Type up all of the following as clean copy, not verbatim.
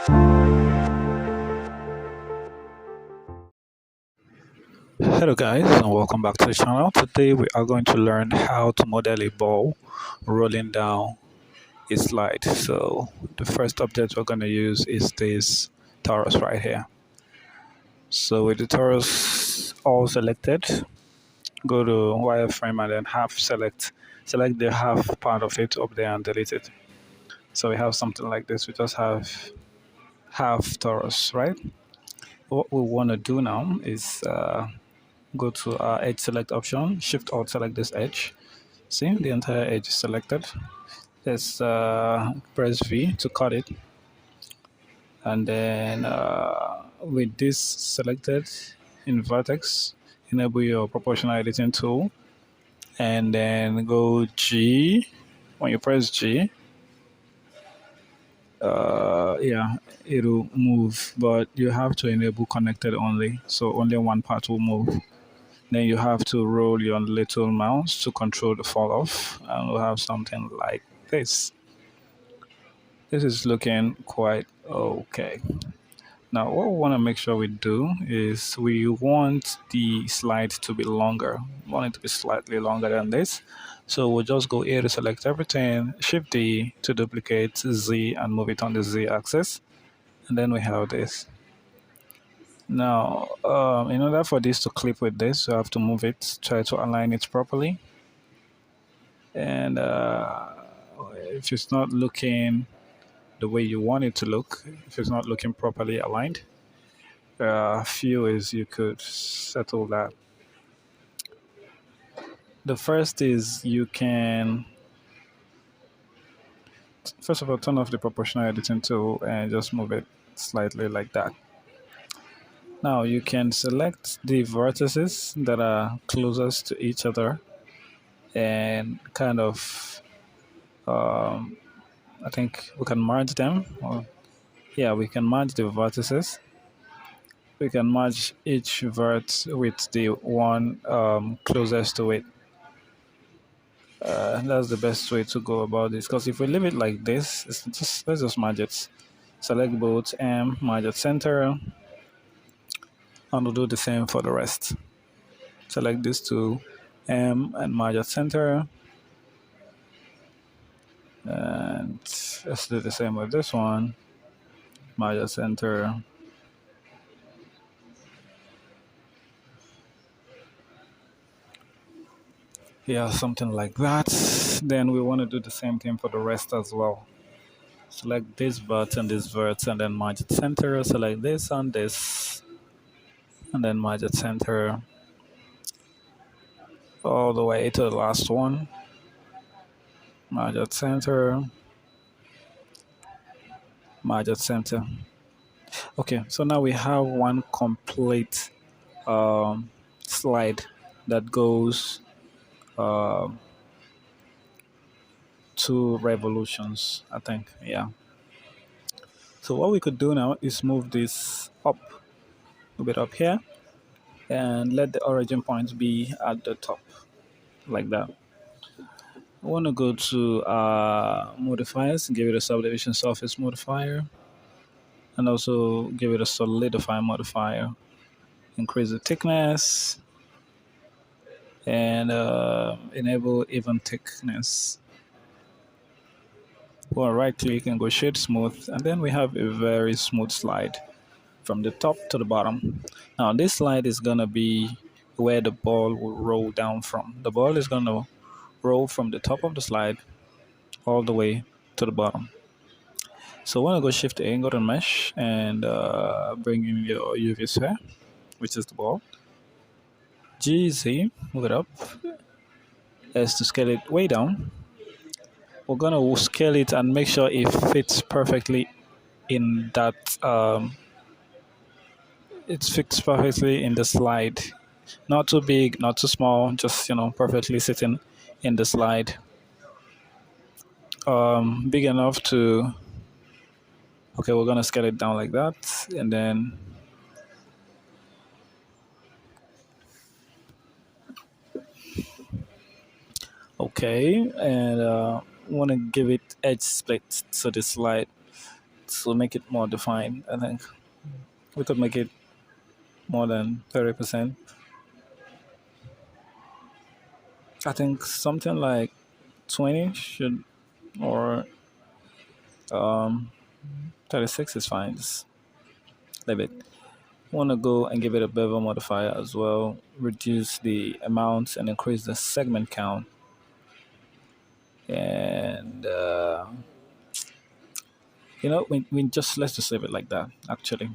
Hello guys and welcome back to the channel. Today we are going to learn how to model a ball rolling down a slide. So the first object we're going to use is this torus right here. So with the torus all selected, go to wireframe and then select the half part of it up there and delete it. So we have something like this. We just have half torus, right? What we want to do now is go to our edge select option, shift alt select this edge. See, the entire edge is selected. Let's press V to cut it. And then with this selected in vertex, enable your proportional editing tool. And then go G. When you press G, yeah, it'll move, but you have to enable connected only. So only one part will move. Then you have to roll your little mouse to control the fall off, and we'll have something like this. This is looking quite okay. Now, what we want to make sure we do is we want the slide to be longer. We want it to be slightly longer than this. So we'll just go here to select everything, Shift D to duplicate Z and move it on the Z axis. And then we have this. Now, in order for this to clip with this, you have to move it, try to align it properly. And if it's not looking the way you want it to look, if it's not looking properly aligned, there are a few ways you could settle that. The first is you can, first of all, turn off the proportional editing tool and just move it slightly like that. Now you can select the vertices that are closest to each other and kind of, I think we can merge them. Or, yeah, we can merge the vertices. We can merge each vert with the one closest to it. That's the best way to go about this, because if we leave it like this, let's just merge it. Select both M, merge at center, and we'll do the same for the rest. Select these two, M and merge at center, and let's do the same with this one, merge at center. Yeah, something like that. Then we want to do the same thing for the rest as well. Select this vert and this vert and then merge at center. Select this and this and then merge at center all the way to the last one. Merge at center. Merge at center. Okay, so now we have one complete slide that goes two revolutions, I think. Yeah. So what we could do now is move this up, move it up here, and let the origin point be at the top, like that. I want to go to modifiers, give it a subdivision surface modifier, and also give it a solidify modifier. Increase the thickness and enable even thickness. We'll right click and go shade smooth, and then we have a very smooth slide from the top to the bottom. Now this slide is gonna be where the ball will roll down from. The ball is gonna roll from the top of the slide all the way to the bottom. So I want to go shift A, go to mesh, and bring in your UV sphere, which is the ball. GZ, move it up. S to scale it way down. We're gonna scale it and make sure it fits perfectly in that. It's fixed perfectly in the slide. Not too big, not too small. Just perfectly sitting in the slide. Big enough to. Okay, we're gonna scale it down like that, and then. Okay, and want to give it edge split to the slide. to make it more defined. I think we could make it more than 30%. I think something like 20 should, or um, 36 is fine. Just leave it. Want to go and give it a bevel modifier as well. Reduce the amount and increase the segment count. And we just let's just leave it like that. Actually,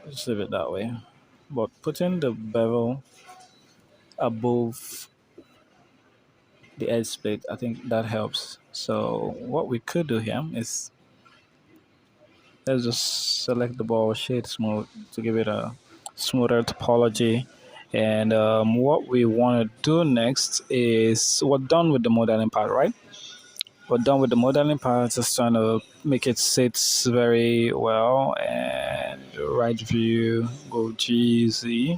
just leave it that way. But putting the bevel above the edge split, I think that helps. So what we could do here is let's just select the ball shade smooth to give it a smoother topology. And what we want to do next is we're done with the modeling part, right? We're done with the modeling part, just trying to make it sit very well. And right view, go GZ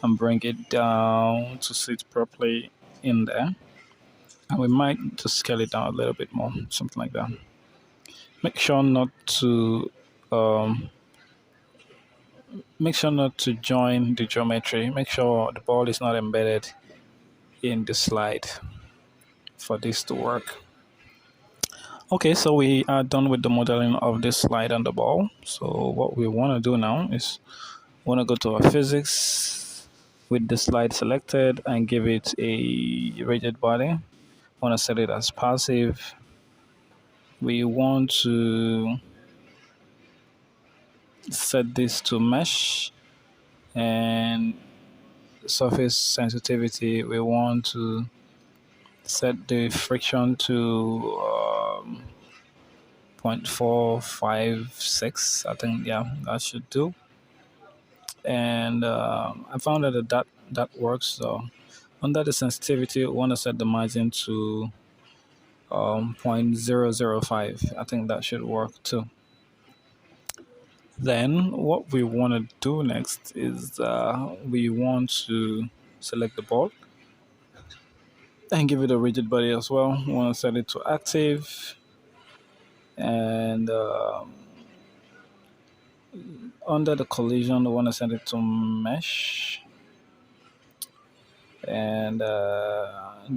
and bring it down to sit properly in there. And we might just scale it down a little bit more, something like that. Make sure not to um, make sure not to join the geometry. Make sure the ball is not embedded in the slide for this to work. Okay, so we are done with the modeling of this slide and the ball. So what we want to do now is want to go to our physics with the slide selected and give it a rigid body. Want to set it as passive. We want to set this to mesh, and surface sensitivity we want to set the friction to 0.456. I think, yeah, that should do. And I found that works. So under the sensitivity we want to set the margin to 0.005. I think that should work too. Then what we want to do next is we want to select the ball and give it a rigid body as well. We want to set it to active, and under the collision we want to set it to mesh, and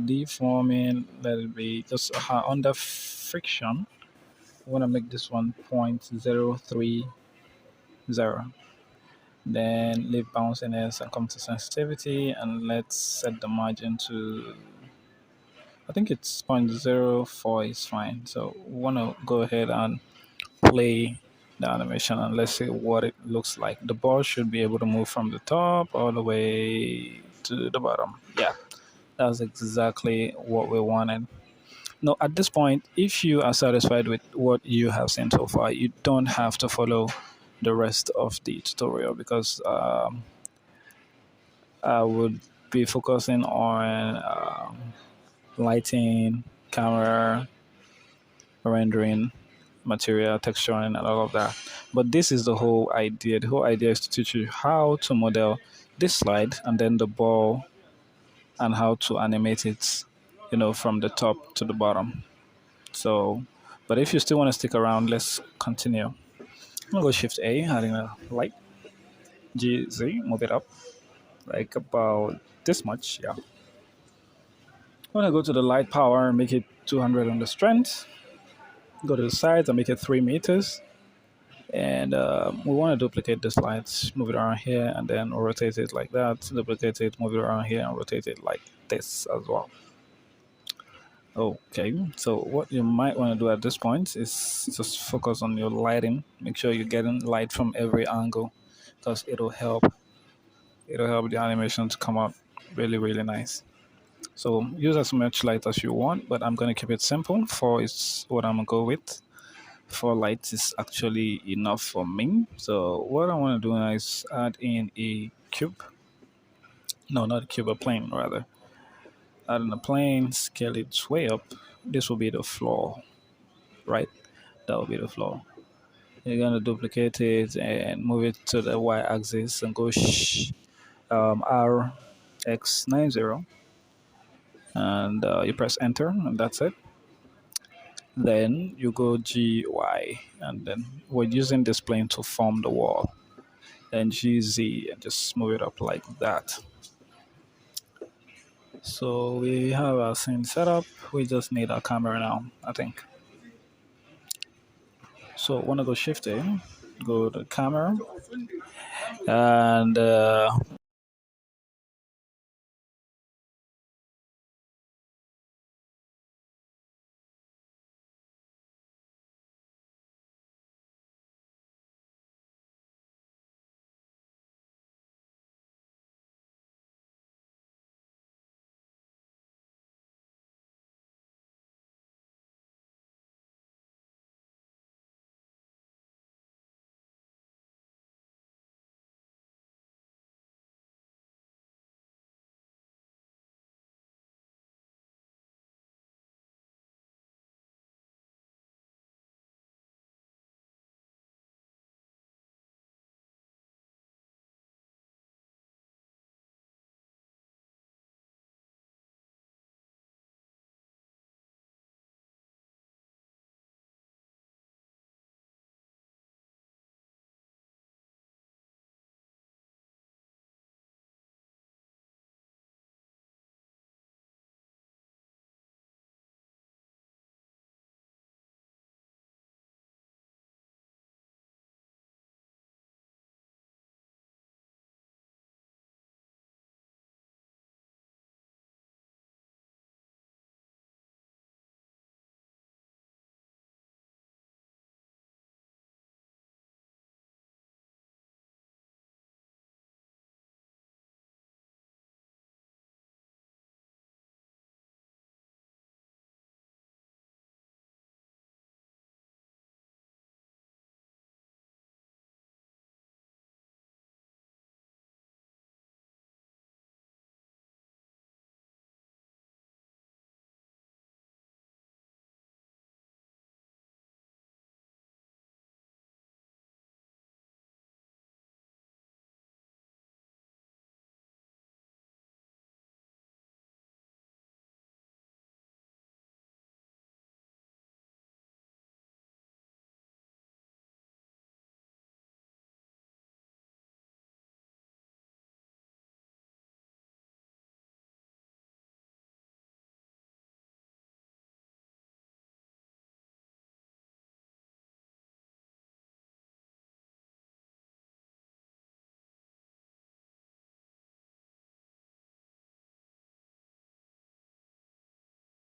deforming, let it be just under friction. We want to make this one 0.030. Then leave bounciness and come to sensitivity, and let's set the margin to, I think it's 0.04 is fine. So we want to go ahead and play the animation, and let's see what it looks like. The ball should be able to move from the top all the way to the bottom. Yeah, that's exactly what we wanted. Now, at this point, if you are satisfied with what you have seen so far, you don't have to follow the rest of the tutorial, because I would be focusing on lighting, camera, rendering, material, texturing, and all of that. But this is the whole idea. The whole idea is to teach you how to model this slide and then the ball, and how to animate it, from the top to the bottom. So, but if you still want to stick around, let's continue. I'm gonna go Shift A, adding a light, GZ, move it up like about this much. Yeah. I'm gonna go to the light power and make it 200 on the strength. Go to the sides and make it 3 meters. And we want to duplicate the slides, move it around here, and then rotate it like that. Duplicate it, move it around here, and rotate it like this as well. Okay, so what you might want to do at this point is just focus on your lighting. Make sure you're getting light from every angle, because it'll help the animation to come out really, really nice. So use as much light as you want, but I'm gonna keep it simple. Four is what I'm gonna go with. 4 lights is actually enough for me. So what I want to do now is add in a cube. No, not a cube, a plane rather. Add in a plane, scale it way up. This will be the floor, right? That will be the floor. You're gonna duplicate it and move it to the y-axis and go RX90, and you press enter, and that's it. Then you go GY, and then we're using this plane to form the wall. Then GZ, and just move it up like that. So we have our scene set up. We just need our camera now, I think. So want to go shift in, go to camera, and